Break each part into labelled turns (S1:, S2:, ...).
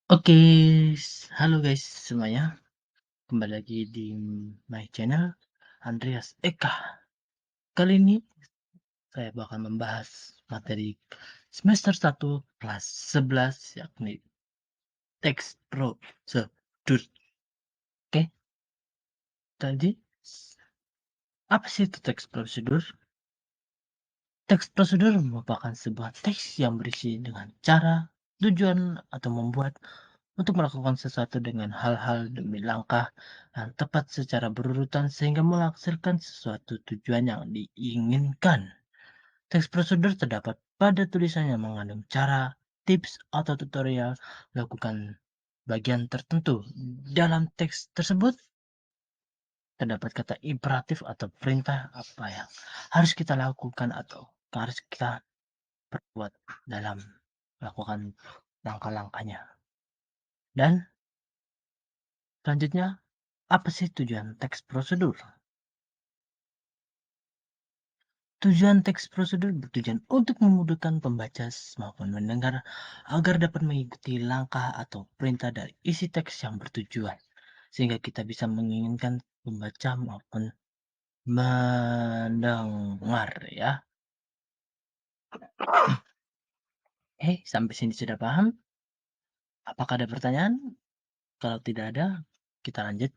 S1: Oke, halo guys semuanya, kembali lagi di my channel Andreas Eka. Kali ini saya bakal membahas materi semester 1 kelas 11 yakni teks prosedur. Oke, tadi apa sih itu teks prosedur? Teks prosedur merupakan sebuah teks yang berisi dengan cara, tujuan, atau membuat untuk melakukan sesuatu dengan hal-hal demi langkah yang tepat secara berurutan sehingga menghasilkan sesuatu tujuan yang diinginkan. Teks prosedur terdapat pada tulisan yang mengandung cara, tips, atau tutorial melakukan bagian tertentu. Dalam teks tersebut terdapat kata imperatif atau perintah apa yang harus kita lakukan atau harus kita perbuat dalam melakukan langkah-langkahnya. Dan selanjutnya, apa sih tujuan teks prosedur? Tujuan teks prosedur bertujuan untuk memudahkan pembaca maupun mendengar agar dapat mengikuti langkah atau perintah dari isi teks yang bertujuan, sehingga kita bisa menginginkan pembaca maupun mendengar ya. Sampai sini sudah paham? Apakah ada pertanyaan? Kalau tidak ada, kita lanjut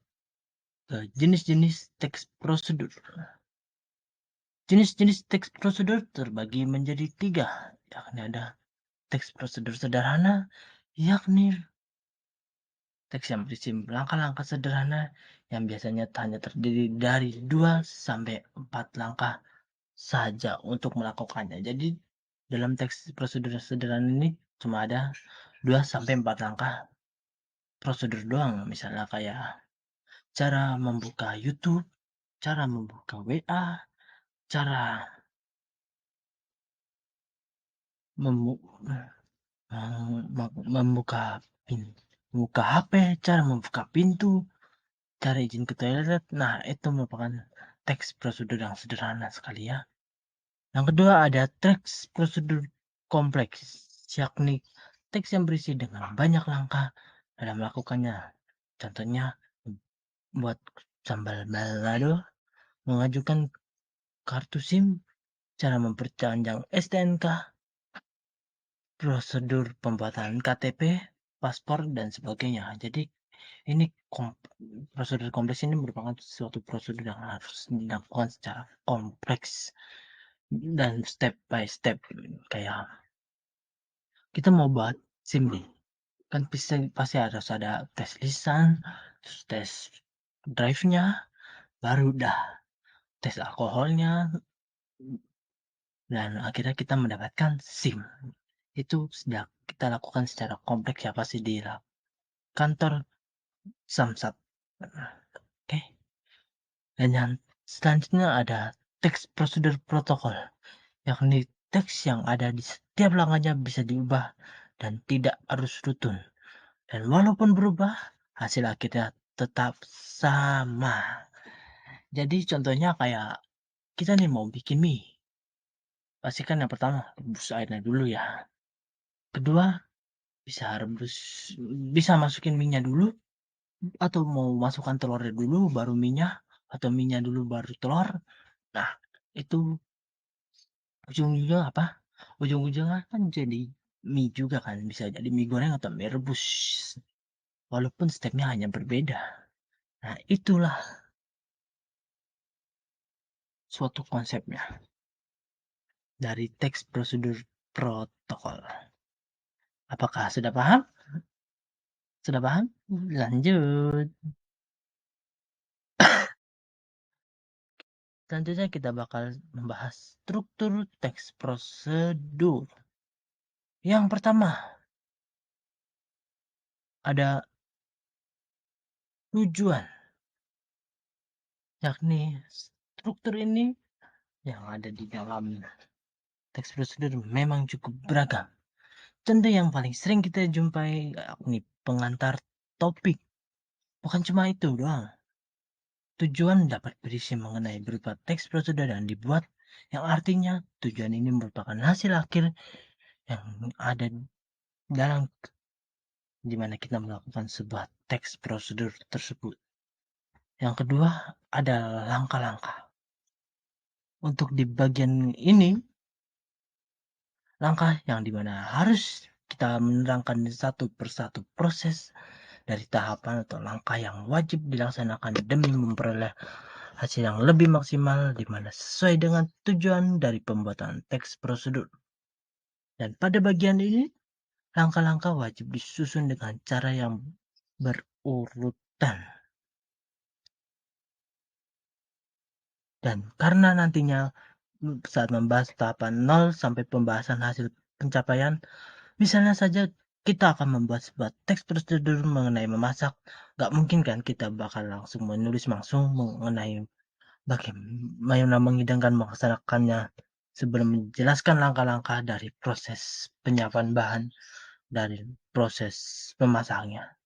S1: ke jenis-jenis teks prosedur. Jenis-jenis teks prosedur terbagi menjadi 3, yakni ada teks prosedur sederhana, yakni teks yang berisi langkah-langkah sederhana yang biasanya hanya terdiri dari 2 sampai 4 langkah saja untuk melakukannya. Jadi dalam teks prosedur sederhana ini cuma ada 2 sampai 4 langkah prosedur doang. Misalnya kayak cara membuka YouTube, cara membuka WA, cara memu membuka membuka HP, cara membuka pintu, cara izin ke toilet. Nah, itu merupakan teks prosedur yang sederhana sekali ya. Yang kedua ada teks prosedur kompleks, yakni teks yang berisi dengan banyak langkah dalam melakukannya. Contohnya buat sambal balado, mengajukan kartu SIM, cara memperpanjang STNK, prosedur pembuatan KTP, paspor, dan sebagainya. Jadi ini prosedur kompleks ini merupakan suatu prosedur yang harus dilakukan secara kompleks dan step by step. Kayak kita mau buat SIM nih, kan pasti harus ada tes lisan, tes drive-nya, baru dah tes alkoholnya, dan akhirnya kita mendapatkan SIM. Itu sudah kita lakukan secara kompleks ya, pasti di kantor Samsat. Oke. Dan yang selanjutnya ada teks prosedur protokol, yakni teks yang ada di setiap langkahnya bisa diubah dan tidak harus rutin. Dan walaupun berubah, hasil akhirnya tetap sama. Jadi contohnya kayak kita nih mau bikin mie, pasti kan yang pertama rebus airnya dulu ya. Kedua, bisa masukin minyak dulu, atau mau masukkan telurnya dulu baru minyak, atau minyak dulu baru telur. Nah, itu ujung-ujungnya apa? Ujung-ujungnya kan jadi mie juga kan, bisa jadi mie goreng atau mie rebus. Walaupun stepnya hanya berbeda. Nah, itulah suatu konsepnya dari teks prosedur protokol. Apakah sudah paham? Sudah paham? Lanjut. Selanjutnya kita bakal membahas struktur teks prosedur. Yang pertama, ada tujuan, yakni struktur ini yang ada di dalam teks prosedur memang cukup beragam. Contoh yang paling sering kita jumpai yakni pengantar topik. Bukan cuma itu doang. Tujuan dapat berisi mengenai berupa teks prosedur yang dibuat, yang artinya tujuan ini merupakan hasil akhir yang ada dalam di mana kita melakukan sebuah teks prosedur tersebut. Yang kedua adalah langkah-langkah. Untuk di bagian ini, langkah yang dimana harus kita menerangkan satu persatu proses dari tahapan atau langkah yang wajib dilaksanakan demi memperoleh hasil yang lebih maksimal di mana sesuai dengan tujuan dari pembuatan teks prosedur. Dan pada bagian ini, langkah-langkah wajib disusun dengan cara yang berurutan. Dan karena nantinya saat membahas tahapan 0 sampai pembahasan hasil pencapaian, misalnya saja kita akan membuat sebuah teks prosedur mengenai memasak, nggak mungkin kan kita bakal langsung menulis langsung mengenai bagaimana menghidangkan melaksanakannya sebelum menjelaskan langkah-langkah dari proses penyiapan bahan dari proses memasaknya.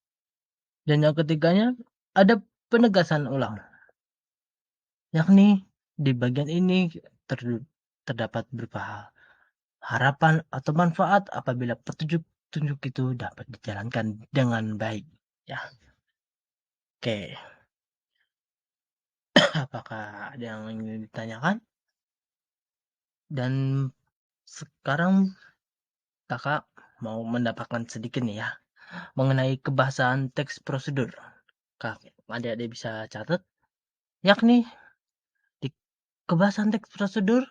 S1: Dan yang ketiganya ada penegasan ulang, yakni di bagian ini terdapat berupa harapan atau manfaat apabila petunjuk itu dapat dijalankan dengan baik. Ya, oke. Apakah ada yang ingin ditanyakan? Dan sekarang kakak mau mendapatkan sedikit nih ya mengenai kebahasaan teks prosedur. Kak, adik-adik bisa catat, yakni di kebahasaan teks prosedur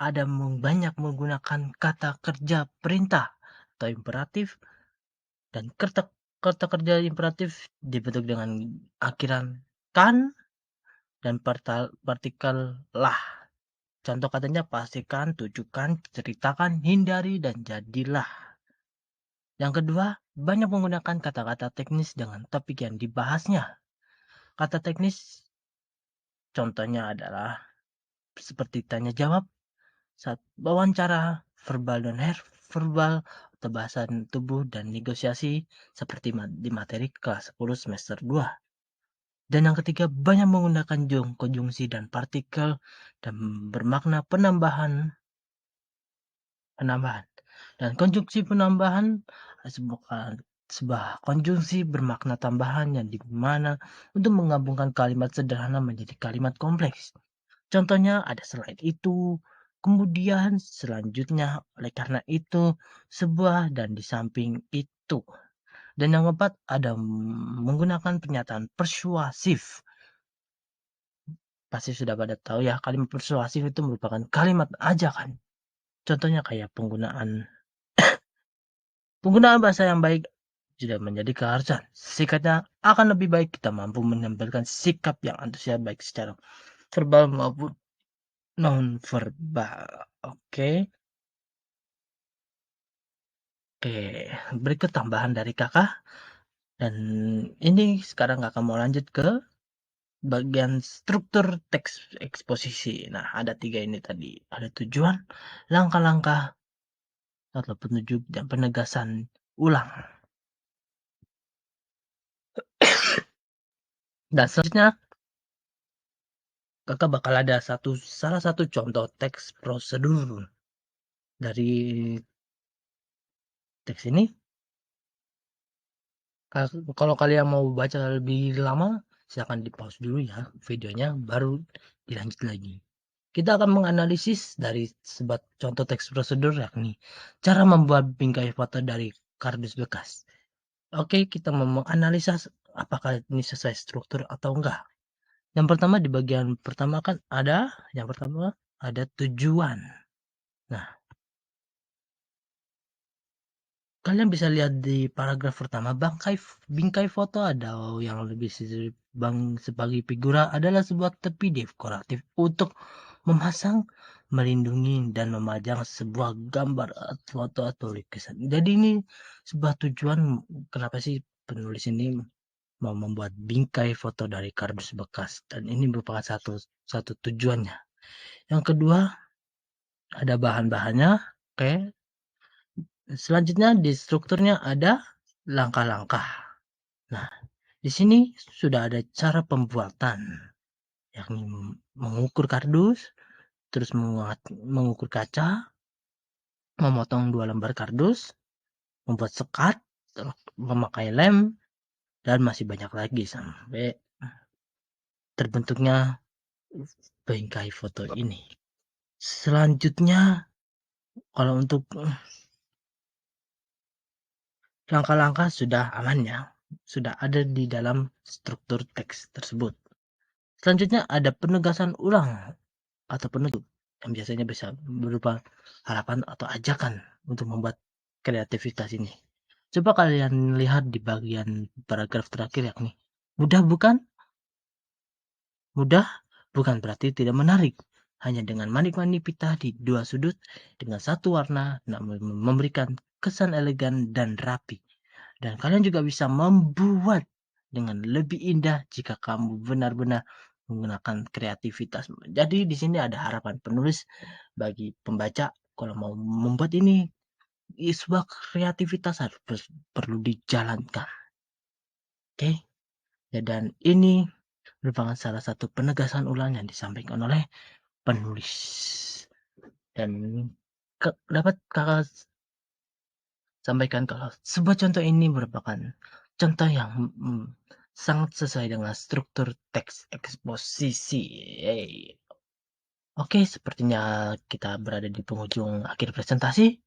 S1: ada banyak menggunakan kata kerja perintah atau imperatif, dan kata kerja imperatif dibentuk dengan akhiran kan dan partikel lah. Contoh katanya pastikan, tujukan, ceritakan, hindari, dan jadilah. Yang kedua, banyak menggunakan kata-kata teknis dengan topik yang dibahasnya. Kata teknis contohnya adalah seperti tanya jawab, saat wawancara, verbal dan verbal, atau bahasa tubuh dan negosiasi seperti di materi kelas 10 semester 2. Dan yang ketiga, banyak menggunakan konjungsi dan partikel dan bermakna penambahan. Dan konjungsi penambahan sebuah konjungsi bermakna tambahan yang dimana untuk menggabungkan kalimat sederhana menjadi kalimat kompleks. Contohnya ada selain itu, kemudian selanjutnya, oleh karena itu, sebuah, dan di samping itu. Dan yang keempat ada menggunakan pernyataan persuasif. Pasti sudah pada tahu ya, kalimat persuasif itu merupakan kalimat ajakan. Contohnya kayak penggunaan bahasa yang baik sudah menjadi keharusan. Sikatnya akan lebih baik kita mampu menampilkan sikap yang antusias baik secara verbal maupun non verbal. Oke. Oke, berikut tambahan dari kakak. Dan ini sekarang kakak mau lanjut ke bagian struktur teks eksposisi. Nah, ada 3 ini tadi. Ada tujuan, langkah-langkah, atau petunjuk, dan penegasan ulang. Dan selanjutnya, kakak bakal ada salah satu contoh teks prosedur dari teks ini. Kalau kalian mau baca lebih lama, silakan di pause dulu ya videonya, baru dilanjut lagi. Kita akan menganalisis dari sebuah contoh teks prosedur, yakni cara membuat bingkai foto dari kardus bekas. Oke, kita mau menganalisa apakah ini sesuai struktur atau enggak. Yang pertama di bagian pertama kan ada tujuan. Nah, kalian bisa lihat di paragraf pertama, bingkai foto atau yang lebih sebagai figura adalah sebuah tepi dekoratif untuk memasang, melindungi, dan memajang sebuah gambar foto atau lukisan. Jadi ini sebuah tujuan kenapa sih penulis ini mau membuat bingkai foto dari kardus bekas, dan ini merupakan satu tujuannya. Yang kedua ada bahan-bahannya. Oke. Selanjutnya di strukturnya ada langkah-langkah. Nah, di sini sudah ada cara pembuatan, yakni mengukur kardus, terus mengukur kaca, memotong 2 lembar kardus, membuat sekat, memakai lem, dan masih banyak lagi sampai terbentuknya bingkai foto ini. Selanjutnya, kalau untuk langkah-langkah sudah aman ya, sudah ada di dalam struktur teks tersebut. Selanjutnya ada penegasan ulang atau penutup yang biasanya bisa berupa harapan atau ajakan untuk membuat kreativitas ini. Coba kalian lihat di bagian paragraf terakhir yakni, mudah bukan? Mudah bukan berarti tidak menarik. Hanya dengan manik-manik pita di dua sudut dengan satu warna namun memberikan kesan elegan dan rapi. Dan kalian juga bisa membuat dengan lebih indah jika kamu benar-benar menggunakan kreativitas. Jadi di sini ada harapan penulis bagi pembaca kalau mau membuat ini sebuah kreativitas harus perlu dijalankan. Oke. Ya, dan ini merupakan salah satu penegasan ulang yang disampaikan oleh penulis. Dan dapat kakak sampaikan kalau sebuah contoh ini merupakan contoh yang sangat sesuai dengan struktur teks eksposisi. Oke, sepertinya kita berada di penghujung akhir presentasi.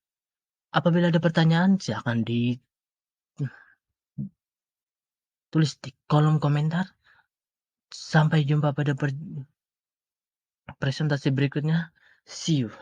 S1: Apabila ada pertanyaan, silakan ditulis di kolom komentar. Sampai jumpa pada presentasi berikutnya. See you.